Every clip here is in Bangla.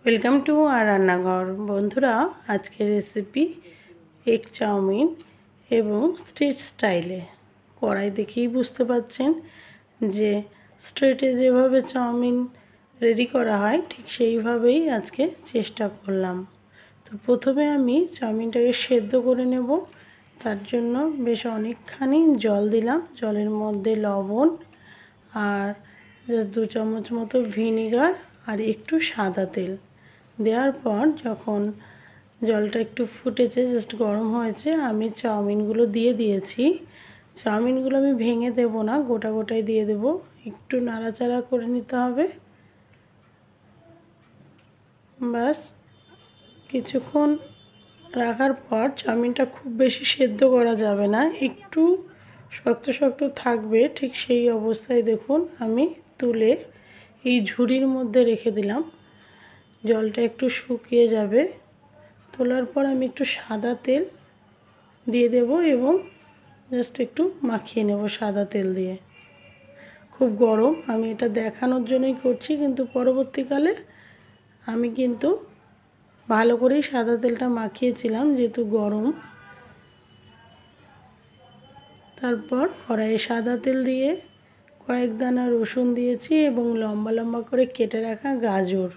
ওয়েলকাম টু আর রান্নাঘর। বন্ধুরা, আজকের রেসিপি এগ চাউমিন এবং স্ট্রিট স্টাইলে। কড়াই দেখেই বুঝতে পারছেন যে স্ট্রিটে যেভাবে চাউমিন রেডি করা হয় ঠিক সেইভাবেই আজকে চেষ্টা করলাম। তো প্রথমে আমি চাউমিনটাকে সেদ্ধ করে নেব। তার জন্য বেশ অনেকখানি জল দিলাম। জলের মধ্যে লবণ আর জাস্ট 2 চামচ মতো ভিনিগার আর একটু সাদা তেল দেওয়ার পর যখন জলটা একটু ফুটেছে, জাস্ট গরম হয়েছে, আমি চাউমিনগুলো দিয়ে দিয়েছি। চাউমিনগুলো আমি ভেঙে দেব না, গোটা গোটাই দিয়ে দেব। একটু নাড়াচাড়া করে নিতে হবে। ব্যাস কিছুক্ষণ রাখার পর চাউমিনটা খুব বেশি সেদ্ধ করা যাবে না, একটু শক্ত শক্ত থাকবে। ঠিক সেই অবস্থায় দেখুন আমি তুলে এই ঝুড়ির মধ্যে রেখে দিলাম। জলটা একটু শুকিয়ে যাবে। তোলার পর আমি একটু সাদা তেল দিয়ে দেব এবং জাস্ট একটু মাখিয়ে নেব সাদা তেল দিয়ে। খুব গরম, আমি এটা দেখানোর জন্যই করছি, কিন্তু পরবর্তীকালে আমি কিন্তু ভালো করেই সাদা তেলটা মাখিয়েছিলাম যেহেতু গরম। তারপর কড়াইয়ে সাদা তেল দিয়ে কয়েক দানা রসুন দিয়েছি এবং লম্বা লম্বা করে কেটে রাখা গাজর,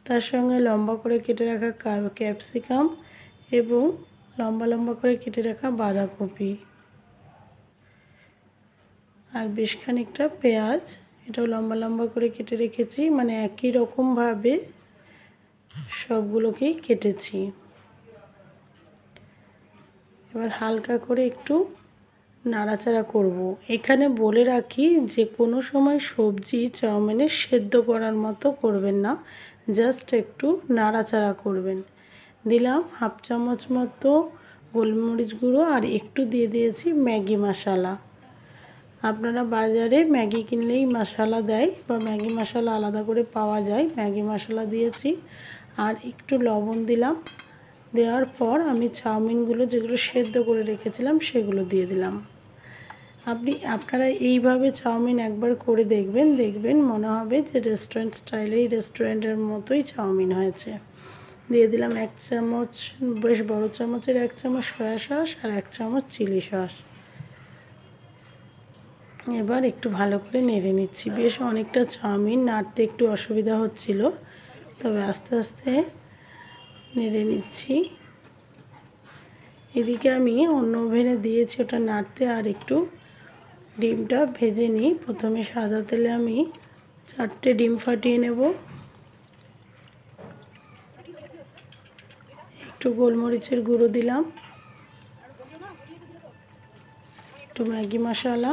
তার সঙ্গে লম্বা করে কেটে রাখা ক্যাপসিকাম এবং লম্বা লম্বা করে কেটে রাখা বাঁধাকপি আর বেশ খানিকটা পেঁয়াজ, এটাও লম্বা লম্বা করে কেটে রেখেছি। মানে একই রকমভাবে সবগুলোকেই কেটেছি। এবার হালকা করে একটু নাড়াচাড়া করব। এখানে বলে রাখি যে কোনো সময় সবজি চাউমিনে সেদ্ধ করার মতো করবেন না, জাস্ট একটু নাড়াচাড়া করবেন। দিলাম হাফ চামচ মতো গোলমরিচ গুঁড়ো আর একটু দিয়ে দিয়েছি ম্যাগি মশলা। আপনারা বাজারে ম্যাগি কিনলেই মশলা দেয় বা ম্যাগি মশলা আলাদা করে পাওয়া যায়, ম্যাগি মশলা দিয়েছি। আর একটু লবণ দিলাম। দেওয়ার পর আমি চাউমিনগুলো যেগুলো সেদ্ধ করে রেখেছিলাম সেগুলো দিয়ে দিলাম। আপনারা এইভাবে চাউমিন একবার করে দেখবেন মনে হবে যে রেস্টুরেন্ট স্টাইলেই, রেস্টুরেন্টের মতোই চাউমিন হয়েছে। দিয়ে দিলাম 1 চামচ, বেশ বড় চামচের 1 চামচ সয়া সস আর 1 চামচ চিলি সস। এবার একটু ভালো করে নেড়ে নিচ্ছি। বেশ অনেকটা চাউমিন, নাড়তে একটু অসুবিধা হচ্ছিল, তবে আস্তে আস্তে নেড়ে নিচ্ছি। এদিকে আমি অন্য ওভেনে দিয়েছি ওটা নাড়তে। আর একটু ডিমটা ভেজে নিই। প্রথমে সাদা তেলে আমি 4টে ডিম ফাটিয়ে নেব। একটু গোলমরিচের গুঁড়ো দিলাম, একটু ম্যাগি মশলা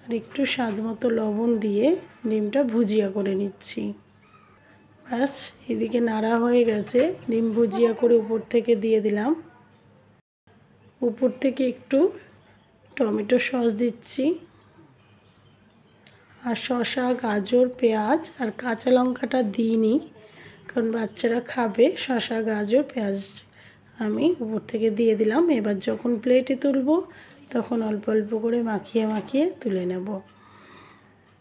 আর একটু স্বাদ মতো লবণ দিয়ে ডিমটা ভুজিয়া করে নিচ্ছি। ব্যাস এদিকে নাড়া হয়ে গেছে। ডিম ভুজিয়া করে উপর থেকে দিয়ে দিলাম। উপর থেকে একটু টমেটো সস দিচ্ছি। আর শসা, গাজর, পেঁয়াজ আর কাঁচা লঙ্কাটা দিইনি, কারণ বাচ্চারা খাবে। শসা, গাজর, পেঁয়াজ আমি উপর থেকে দিয়ে দিলাম। এবার যখন প্লেটে তুলব তখন অল্প অল্প করে মাখিয়ে মাখিয়ে তুলে নেব।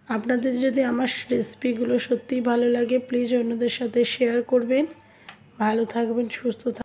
আপনাদের যদি আমার রেসিপিগুলো সত্যিই ভালো লাগে, প্লিজ অন্যদের সাথে শেয়ার করবেন। ভালো থাকবেন, সুস্থ থাকবেন।